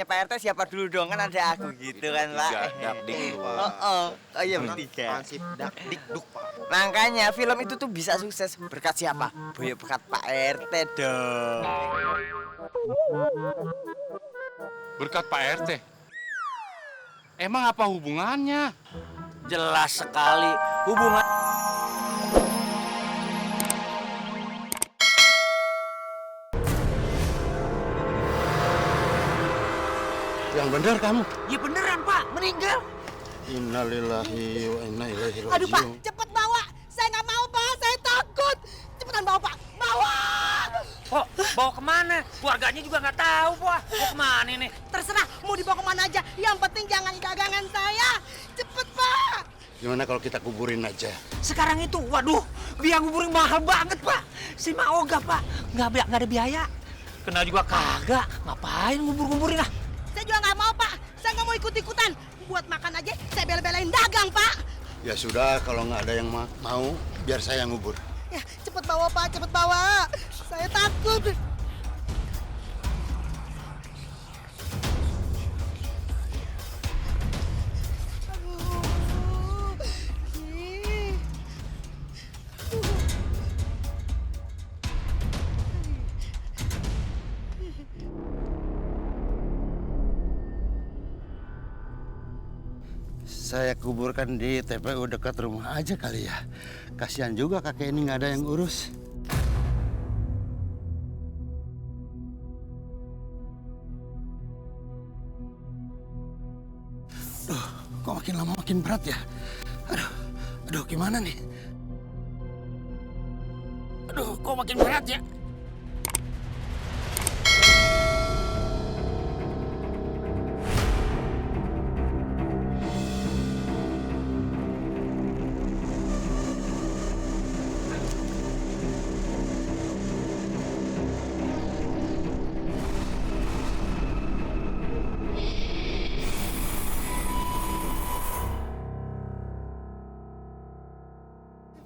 Pak RT siapa dulu dong, kan ada aku gitu kan Pak. Dakdik. Oh iya bertiga. Ansip dakdik duk Pak. Makanya film itu tuh bisa sukses berkat siapa? Boyo berkat Pak RT dong. Berkat Pak RT. Emang apa hubungannya? Jelas sekali hubungan. Yang benar kamu. Ya beneran Pak, meninggal. Innalillahi wa inna ilaihi raji'un. Aduh Pak, cepet bawa. Saya nggak mau Pak, saya takut. Cepetan bawa Pak, bawa. Kok bawa kemana? Keluarganya juga nggak tahu Pak. Bawa kemana nih? Terserah, mau dibawa kemana aja. Yang penting jangan dagangan saya. Cepet Pak. Gimana kalau kita kuburin aja? Sekarang itu, waduh, biaya nguburin mahal banget Pak. Si Mak Oga Pak, nggak ada biaya. Kenal juga kagak, ngapain ngubur-nguburin lah. Saya juga nggak mau Pak. Saya nggak mau ikut-ikutan. Buat makan aja, saya bela-belain dagang Pak. Ya sudah, kalau nggak ada yang mau, biar saya ngubur. Ya, cepet bawa Pak, cepet bawa. Saya takut. Aduh. Ih. Saya kuburkan di TPU dekat rumah aja kali ya. Kasihan juga kakek ini nggak ada yang urus. Duh, kok makin lama makin berat ya? Aduh, gimana nih? Aduh, kok makin berat ya?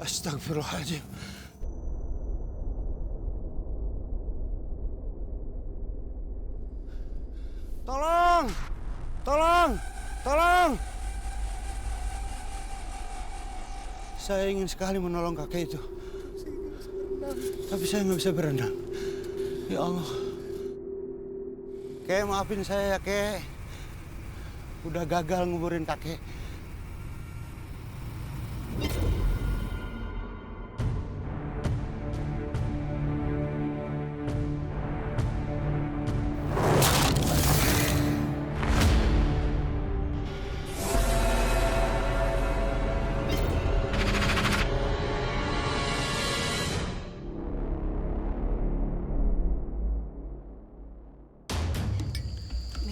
Astagfirullahaladzim. Tolong! Tolong! Tolong! Saya ingin sekali menolong kakek itu. Tapi saya nggak bisa berenang. Ya Allah. Kek, maafin saya ya, Kek. Udah gagal nguburin kakek.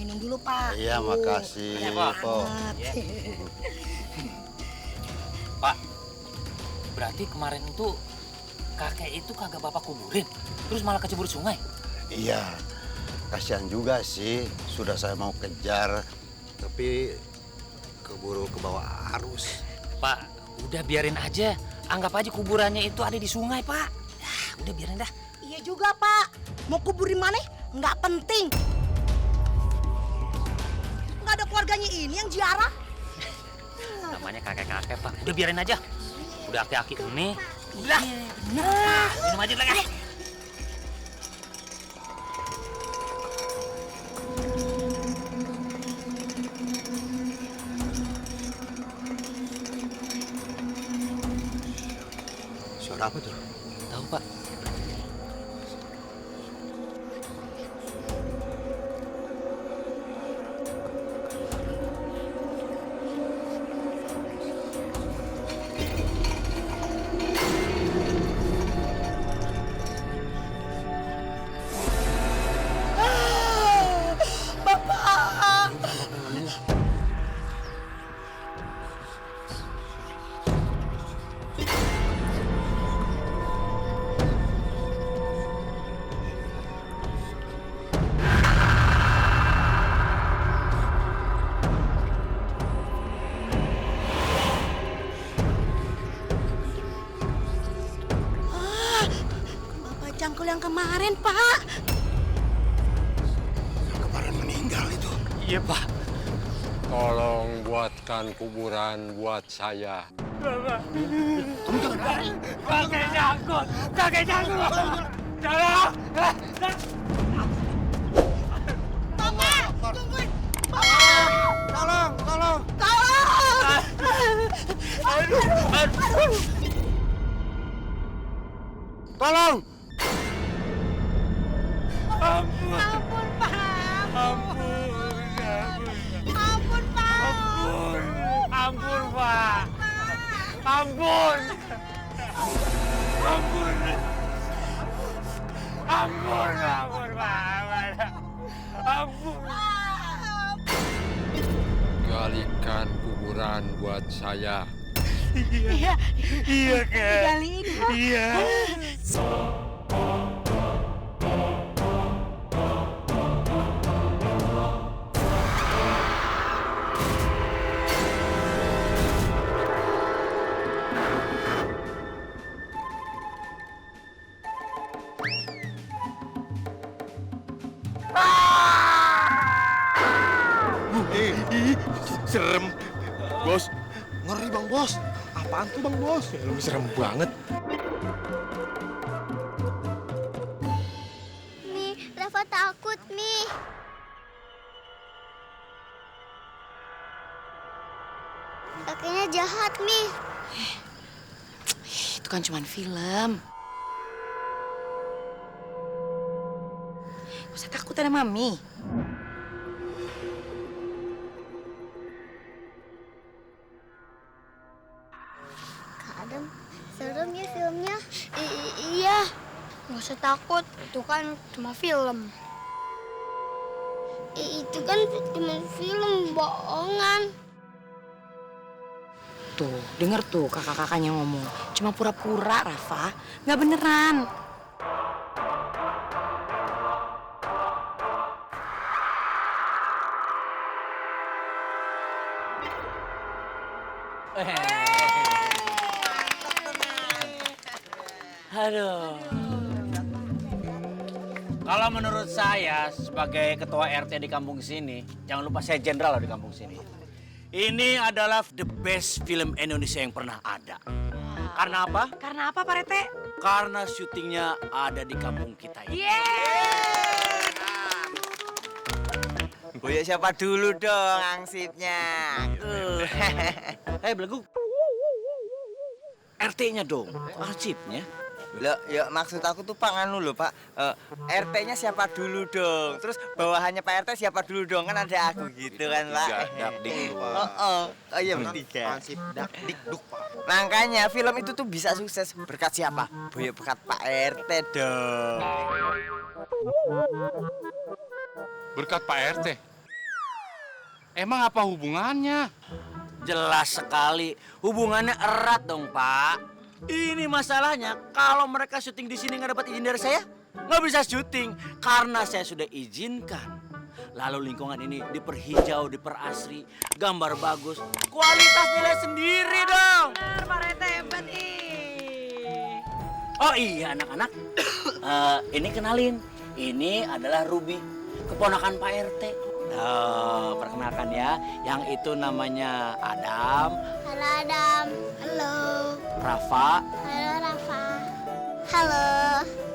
Minum dulu Pak. Iya, makasih, Pak. Pak, berarti kemarin itu kakek itu kagak bapak kuburin, terus malah kecebur sungai. Iya, kasihan juga sih. Sudah saya mau kejar, tapi keburu ke bawah arus. Pak, udah biarin aja. Anggap aja kuburannya itu ada di sungai, Pak. Udah biarin dah. Iya juga Pak. Mau kubur di mana? Nggak penting. Nggak ada keluarganya ini yang ziarah. Namanya kakek-kakek, Pak. Udah biarin aja. Udah aki-aki ini. Udah. Minum aja lagi. Suara apa tuh? Tahu, Pak. Bapak Cangkul yang kemarin Pak. Yang kemarin meninggal itu. Iya, Pak. Tolong buatkan kuburan buat saya. Kakek jangkut! Kakek jangkut! Tolong! Bapak, tungguin. Tolong, tolong. Tolong. Ampun, Pak. Ampun, Pak. Ampun, Pak. Ampun. Ampun. Ampun, ampun, Pak. Ampun. Galikan kuburan buat saya. Iya, Iya, Kek. digaliin, Pak. Iya. Serem. Bos, Ngeri Bang Bos. Apaan tuh Bang Bos? lu serem banget. Mi, Rafa takut, Mi. Kakeknya jahat, Mi. Itu kan cuma film. Gak usah takut ada Mami. Kak Adam, serem ya filmnya. Iya, nggak usah takut. Itu kan cuma film. Itu kan cuma film bohongan. Tuh, denger tuh kakak-kakaknya ngomong. Cuma pura-pura, Rafa. Nggak beneran. Aduh. Kalau menurut saya sebagai ketua RT di kampung sini, jangan lupa saya jenderal loh di kampung sini. Ini adalah the best film Indonesia yang pernah ada. Karena apa? Karena apa, Pak Rete? Karena syutingnya ada di kampung kita ini. Boyo siapa dulu dong angsipnya? Aku. Hei Belagu. RT-nya dong, arsipnya. Loh, ya maksud aku tuh Pak nganu loh Pak. RT-nya siapa dulu dong? Terus bawahannya Pak RT siapa dulu dong? Kan ada aku gitu kan Pak. Dak dik duk. Oh iya bertiga. Ansip dak dik duk Pak. Makanya film itu tuh bisa sukses berkat siapa? Boyo berkat Pak RT dong. Berkat Pak RT. Emang apa hubungannya? Jelas sekali, hubungannya erat dong Pak. Ini masalahnya, kalau mereka syuting di sini nggak dapat izin dari saya, nggak bisa syuting karena saya sudah izinkan. Lalu lingkungan ini diperhijau, diperasri, gambar bagus, kualitas nilai sendiri dong. Bener, Pak Rete hebat Oh iya anak-anak, ini kenalin, ini adalah Ruby, keponakan Pak RT. Perkenalkan ya, yang itu namanya Adam, Halo Adam. Halo. Rafa, Halo Rafa. Halo.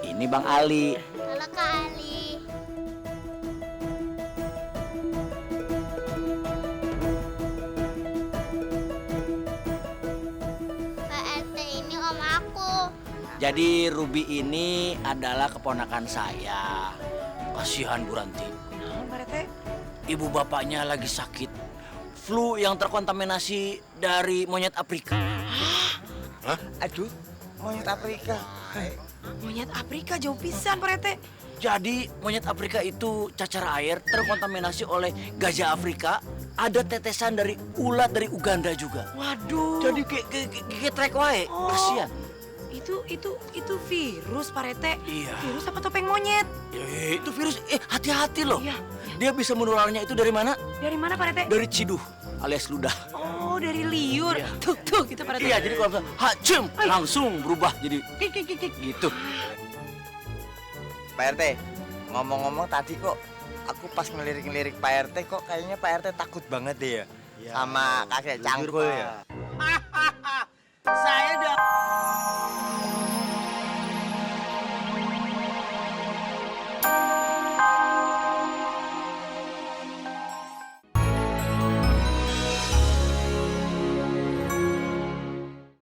ini Bang Ali. Halo Kak Ali. Pak RT ini om aku. Jadi Ruby ini adalah keponakan saya. Kasihan Bu Ranti. Kenapa, Pak Rete? Ibu bapaknya lagi sakit. Flu yang terkontaminasi dari monyet Afrika. Aduh, monyet Afrika. Monyet Afrika jauh pisan, Pak Rete. Jadi monyet Afrika itu cacar air terkontaminasi oleh gajah Afrika. Ada tetesan dari ulat dari Uganda juga. Waduh. Jadi kayak trek wae. Oh. Kasihan. Itu virus, Pak Rete. Iya. Virus apa topeng monyet? Itu virus. Hati-hati loh. Iya. Dia bisa menularnya itu dari mana? Dari mana, Pak Rete? Dari ciduh alias ludah. Oh, dari liur. Iya. Tuh, gitu, Pak Rete. Iya, jadi kalau misalnya hacem langsung berubah jadi gitu. Pak RT, ngomong-ngomong tadi kok aku pas ngelirik-ngelirik Pak RT kok kayaknya Pak RT takut banget deh ya Ya, sama kakek jujur, cangkul Pak. ya.